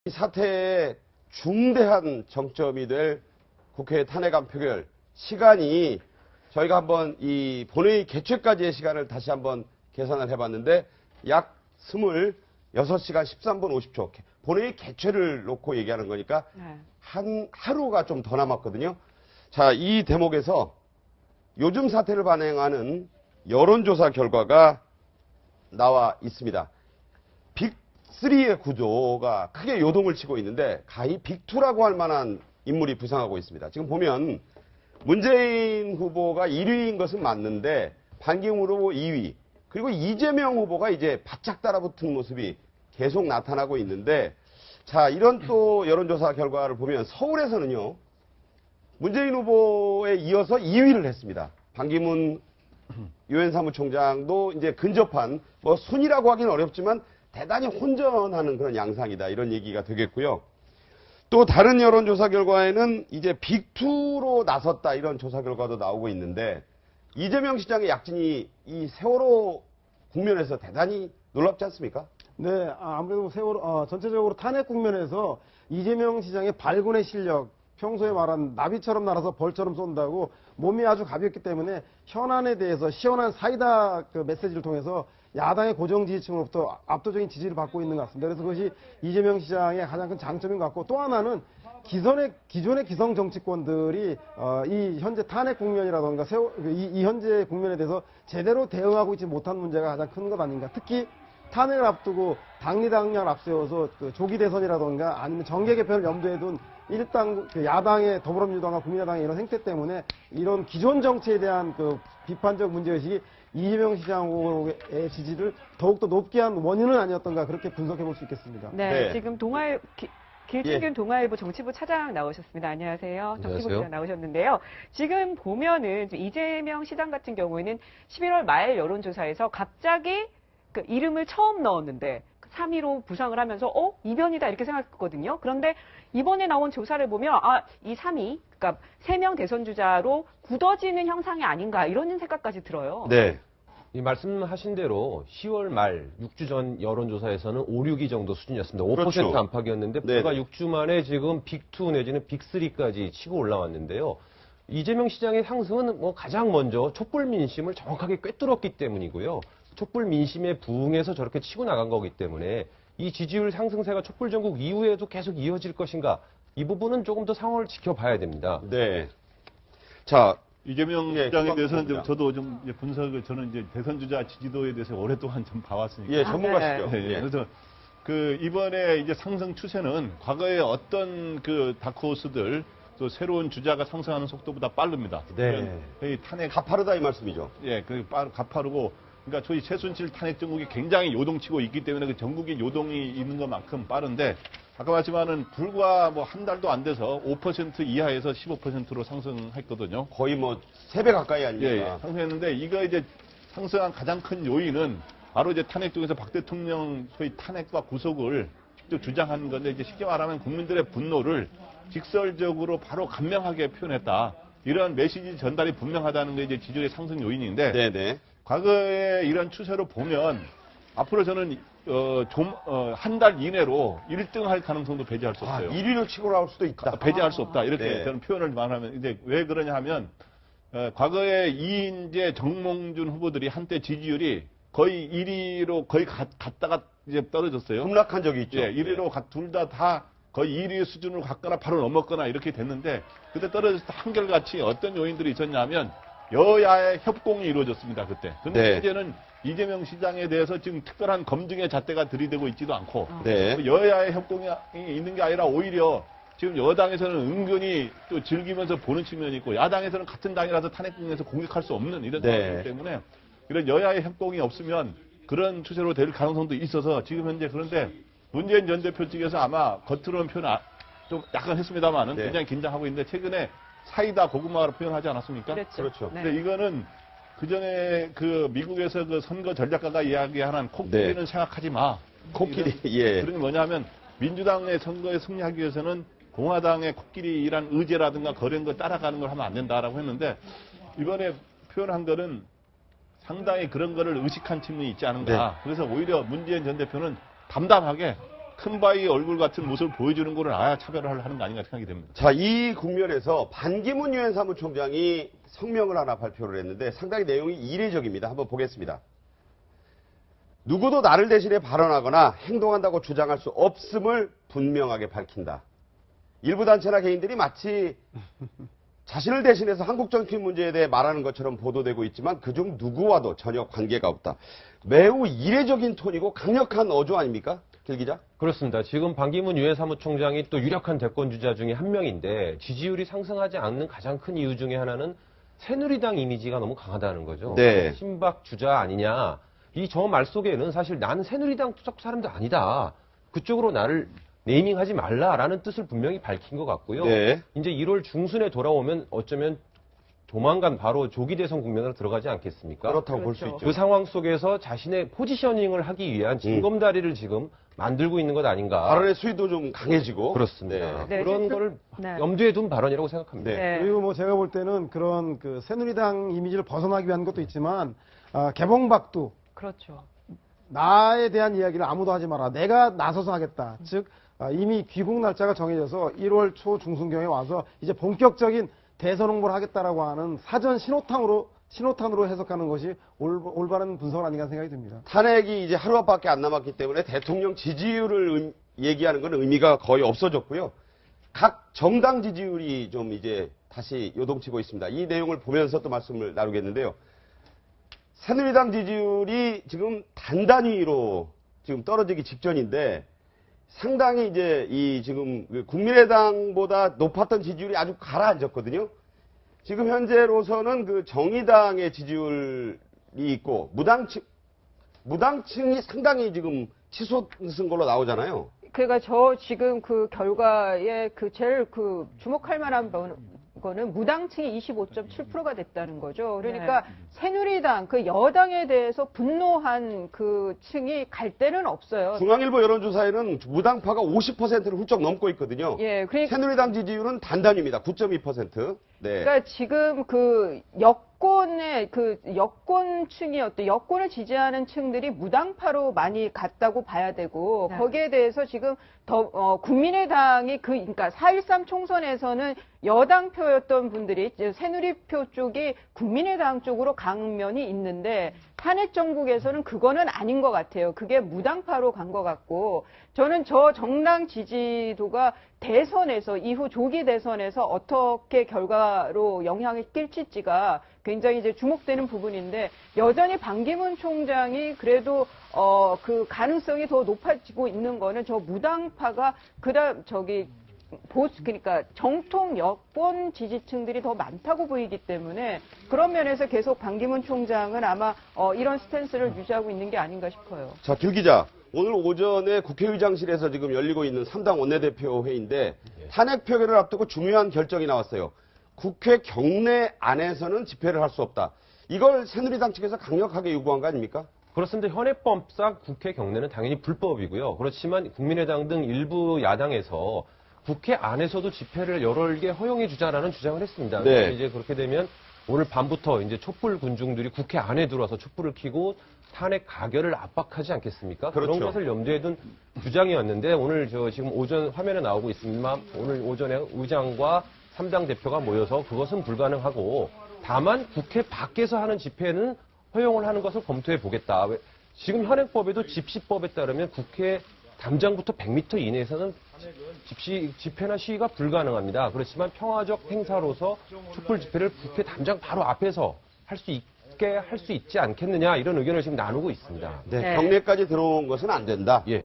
이 사태의 중대한 정점이 될 국회 탄핵안 표결 시간이 저희가 한번 이 본회의 개최까지의 시간을 다시 한번 계산을 해봤는데 약 26시간 13분 50초. 본회의 개최를 놓고 얘기하는 거니까 한 하루가 좀 더 남았거든요. 자, 이 대목에서 요즘 사태를 반영하는 여론조사 결과가 나와 있습니다. 빅3의 구조가 크게 요동을 치고 있는데 가히 빅2라고 할 만한 인물이 부상하고 있습니다. 지금 보면 문재인 후보가 1위인 것은 맞는데 반기문 후보 2위 그리고 이재명 후보가 이제 바짝 따라붙은 모습이 계속 나타나고 있는데 자, 이런 또 여론조사 결과를 보면 서울에서는요. 문재인 후보에 이어서 2위를 했습니다. 반기문 유엔 사무총장도 이제 근접한 뭐 순위라고 하기는 어렵지만 대단히 혼전하는 그런 양상이다. 이런 얘기가 되겠고요. 또 다른 여론조사 결과에는 이제 빅2로 나섰다. 이런 조사 결과도 나오고 있는데 이재명 시장의 약진이 이 세월호 국면에서 대단히 놀랍지 않습니까? 네, 아무래도 전체적으로 탄핵 국면에서 이재명 시장의 발군의 실력, 평소에 말한 나비처럼 날아서 벌처럼 쏜다고 몸이 아주 가볍기 때문에 현안에 대해서 시원한 사이다 그 메시지를 통해서 야당의 고정 지지층으로부터 압도적인 지지를 받고 있는 것 같습니다. 그래서 그것이 이재명 시장의 가장 큰 장점인 것 같고 또 하나는 기존의 기성 정치권들이 이 현재 탄핵 국면이라던가 이 현재 국면에 대해서 제대로 대응하고 있지 못한 문제가 가장 큰 것 아닌가. 특히 탄핵을 앞두고 당리당략을 앞세워서 그 조기 대선이라던가 아니면 정계 개편을 염두에 둔 일당 야당의 더불어민주당과 국민의당의 이런 행태 때문에 이런 기존 정치에 대한 그 비판적 문제의식이 이재명 시장 후보의 지지를 더욱더 높게 한 원인은 아니었던가 그렇게 분석해 볼 수 있겠습니다. 네, 지금 길쭉균 예. 동아일보 정치부 차장 나오셨습니다. 안녕하세요. 정치부 안녕하세요. 차장 나오셨는데요. 지금 보면은 이재명 시장 같은 경우에는 11월 말 여론조사에서 갑자기 그 이름을 처음 넣었는데 3위로 부상을 하면서 이변이다 이렇게 생각했거든요. 그런데 이번에 나온 조사를 보면 이 3위, 그러니까 3명 대선 주자로 굳어지는 형상이 아닌가 이런 생각까지 들어요. 네. 이 말씀하신 대로 10월 말 6주 전 여론조사에서는 5, 6위 정도 수준이었습니다. 5% 그렇죠. 안팎이었는데 네. 불과 6주 만에 지금 빅2 내지는 빅3까지 치고 올라왔는데요. 이재명 시장의 상승은 뭐 가장 먼저 촛불 민심을 정확하게 꿰뚫었기 때문이고요. 촛불 민심에 부응해서 저렇게 치고 나간 거기 때문에 이 지지율 상승세가 촛불 전국 이후에도 계속 이어질 것인가 이 부분은 조금 더 상황을 지켜봐야 됩니다. 네. 자, 이재명 예, 시장에 대해서는 고맙습니다. 저도 좀 이제 분석을 저는 이제 대선 주자 지지도에 대해서 오랫동안 좀 봐왔으니까. 예, 전문가시죠. 예, 예. 그래서 그 이번에 이제 상승 추세는 과거에 어떤 그 다크호스들 또 새로운 주자가 상승하는 속도보다 빠릅니다. 네. 거의 탄핵 가파르다 이 말씀이죠. 예, 가파르고 그러니까 저희 최순실 탄핵 전국이 굉장히 요동치고 있기 때문에 그 전국이 요동이 있는 것만큼 빠른데 아까 말씀하는 불과 뭐 한 달도 안 돼서 5% 이하에서 15%로 상승했거든요. 거의 뭐 3배 가까이 예, 아닙니까? 상승했는데 이거 이제 상승한 가장 큰 요인은 바로 이제 탄핵 쪽에서 박 대통령 소위 탄핵과 구속을 직접 주장하는 건데 이제 쉽게 말하면 국민들의 분노를 직설적으로 바로 간명하게 표현했다. 이런 메시지 전달이 분명하다는 게 이제 지지율의 상승 요인인데 네네. 과거에 이런 추세로 보면 앞으로 저는 한 달 이내로 1등 할 가능성도 배제할 수 없어요. 1위를 치고 나올 수도 있다. 배제할 수 없다. 이렇게 네. 저는 표현을 말하면 이제 왜 그러냐 하면 과거에 이인재, 정몽준 후보들이 한때 지지율이 거의 1위로 거의 갔다가 이제 떨어졌어요. 급락한 적이 있죠. 예, 1위로 둘 다 거의 1위 수준으로 갔거나 바로 넘었거나 이렇게 됐는데 그때 떨어졌을 때 한결같이 어떤 요인들이 있었냐면 여야의 협공이 이루어졌습니다. 그때. 근데 네. 현재는 이재명 시장에 대해서 지금 특별한 검증의 잣대가 들이대고 있지도 않고 네. 여야의 협공이 있는 게 아니라 오히려 지금 여당에서는 은근히 또 즐기면서 보는 측면이 있고 야당에서는 같은 당이라서 탄핵국에서 공격할 수 없는 이런 네. 상황이기 때문에 이런 여야의 협공이 없으면 그런 추세로 될 가능성도 있어서 지금 현재 그런데 문재인 전 대표 측에서 아마 겉으로는 표현 좀 약간 했습니다만은 네. 굉장히 긴장하고 있는데 최근에 사이다 고구마로 표현하지 않았습니까? 그렇죠. 네. 근데 이거는 그전에 그 미국에서 그 선거 전략가가 이야기하는 코끼리는 네. 생각하지 마. 코끼리, 이런- 예. 그런 게 뭐냐면 민주당의 선거에 승리하기 위해서는 공화당의 코끼리란 의제라든가 그런 거 따라가는 걸 하면 안 된다라고 했는데 이번에 표현한 거는 상당히 그런 거를 의식한 측면이 있지 않은가. 네. 그래서 오히려 문재인 전 대표는 담담하게 큰 바위 얼굴 같은 모습을 보여주는 거는 차별을 하는 거 아닌가 생각이 됩니다. 자, 이 국면에서 반기문 유엔 사무총장이 성명을 하나 발표를 했는데 상당히 내용이 이례적입니다. 한번 보겠습니다. 누구도 나를 대신해 발언하거나 행동한다고 주장할 수 없음을 분명하게 밝힌다. 일부 단체나 개인들이 마치 자신을 대신해서 한국 정치 문제에 대해 말하는 것처럼 보도되고 있지만 그중 누구와도 전혀 관계가 없다. 매우 이례적인 톤이고 강력한 어조 아닙니까? 길 기자? 그렇습니다. 지금 반기문 유엔 사무총장이 또 유력한 대권 주자 중에 한 명인데 지지율이 상승하지 않는 가장 큰 이유 중에 하나는 새누리당 이미지가 너무 강하다는 거죠. 네. 친박 주자 아니냐. 이 저 말 속에는 사실 나는 새누리당 쪽 사람도 아니다. 그쪽으로 나를 네이밍하지 말라라는 뜻을 분명히 밝힌 것 같고요. 네. 이제 1월 중순에 돌아오면 어쩌면 조만간 바로 조기 대선 국면으로 들어가지 않겠습니까? 그렇다고 볼 수 그렇죠. 있죠. 그 상황 속에서 자신의 포지셔닝을 하기 위한 징검다리를 지금 만들고 있는 것 아닌가. 발언의 수위도 좀 강해지고. 그렇습니다. 네, 그런 지금- 거를 네. 염두에 둔 발언이라고 생각합니다. 네. 네. 그리고 뭐 제가 볼 때는 그런 그 새누리당 이미지를 벗어나기 위한 것도 있지만 개봉박두 그렇죠. 나에 대한 이야기를 아무도 하지 마라. 내가 나서서 하겠다. 즉 이미 귀국 날짜가 정해져서 1월 초 중순경에 와서 이제 본격적인 대선 홍보를 하겠다라고 하는 사전 신호탄으로 해석하는 것이 올바른 분석 아닌가 생각이 듭니다. 탄핵이 이제 하루밖에 안 남았기 때문에 대통령 지지율을 얘기하는 건 의미가 거의 없어졌고요. 각 정당 지지율이 좀 이제 다시 요동치고 있습니다. 이 내용을 보면서 또 말씀을 나누겠는데요. 새누리당 지지율이 지금 단단위로 지금 떨어지기 직전인데 상당히 이제 이 지금 국민의당보다 높았던 지지율이 아주 가라앉았거든요. 지금 현재로서는 그 정의당의 지지율이 있고 무당층이 상당히 지금 치솟은 걸로 나오잖아요. 그러니까 저 지금 그 결과에 그 제일 그 주목할 만한 거는 무당층이 25.7%가 됐다는 거죠. 그러니까 새누리당 그 여당에 대해서 분노한 그 층이 갈 데는 없어요. 중앙일보 여론조사에는 무당파가 50%를 훌쩍 넘고 있거든요. 예, 그러니까 새누리당 지지율은 단단입니다. 9.2%. 네. 그러니까 지금 그 여권의 그 여권층이 여권을 지지하는 층들이 무당파로 많이 갔다고 봐야 되고 네. 거기에 대해서 지금 국민의당이 그러니까 4.13 총선에서는 여당표였던 분들이 이제 새누리표 쪽이 국민의당 쪽으로 간 면이 있는데 탄핵 정국에서는 그거는 아닌 것 같아요. 그게 무당파로 간 것 같고 저는 저 정당 지지도가 대선에서 이후 조기 대선에서 어떻게 결과로 영향을 끼칠지가 굉장히 이제 주목되는 부분인데 여전히 반기문 총장이 그래도 그 가능성이 더 높아지고 있는 거는 저 무당파가 그다음 그러니까 정통 여권 지지층들이 더 많다고 보이기 때문에 그런 면에서 계속 반기문 총장은 아마 이런 스탠스를 유지하고 있는 게 아닌가 싶어요. 자, 두 기자. 오늘 오전에 국회의장실에서 지금 열리고 있는 3당 원내대표 회의인데 탄핵 표결을 앞두고 중요한 결정이 나왔어요. 국회 경내 안에서는 집회를 할 수 없다. 이걸 새누리당 측에서 강력하게 요구한 거 아닙니까? 그렇습니다. 현행법상 국회 경내는 당연히 불법이고요. 그렇지만 국민의당 등 일부 야당에서 국회 안에서도 집회를 열게 허용해 주자라는 주장을 했습니다. 네. 이제 그렇게 되면 오늘 밤부터 이제 촛불 군중들이 국회 안에 들어와서 촛불을 켜고 탄핵 가결을 압박하지 않겠습니까? 그렇죠. 그런 것을 염두에 둔 주장이었는데 오늘 지금 오전 화면에 나오고 있습니다만 오늘 오전에 의장과 3당 대표가 모여서 그것은 불가능하고 다만 국회 밖에서 하는 집회는 허용을 하는 것을 검토해 보겠다. 지금 현행법에도 집시법에 따르면 국회 담장부터 100m 이내에서는 집회나 시위가 불가능합니다. 그렇지만 평화적 행사로서 촛불 집회를 국회 담장 바로 앞에서 할 수 있지 않겠느냐 이런 의견을 지금 나누고 있습니다. 네. 네. 경내까지 들어온 것은 안 된다. 예.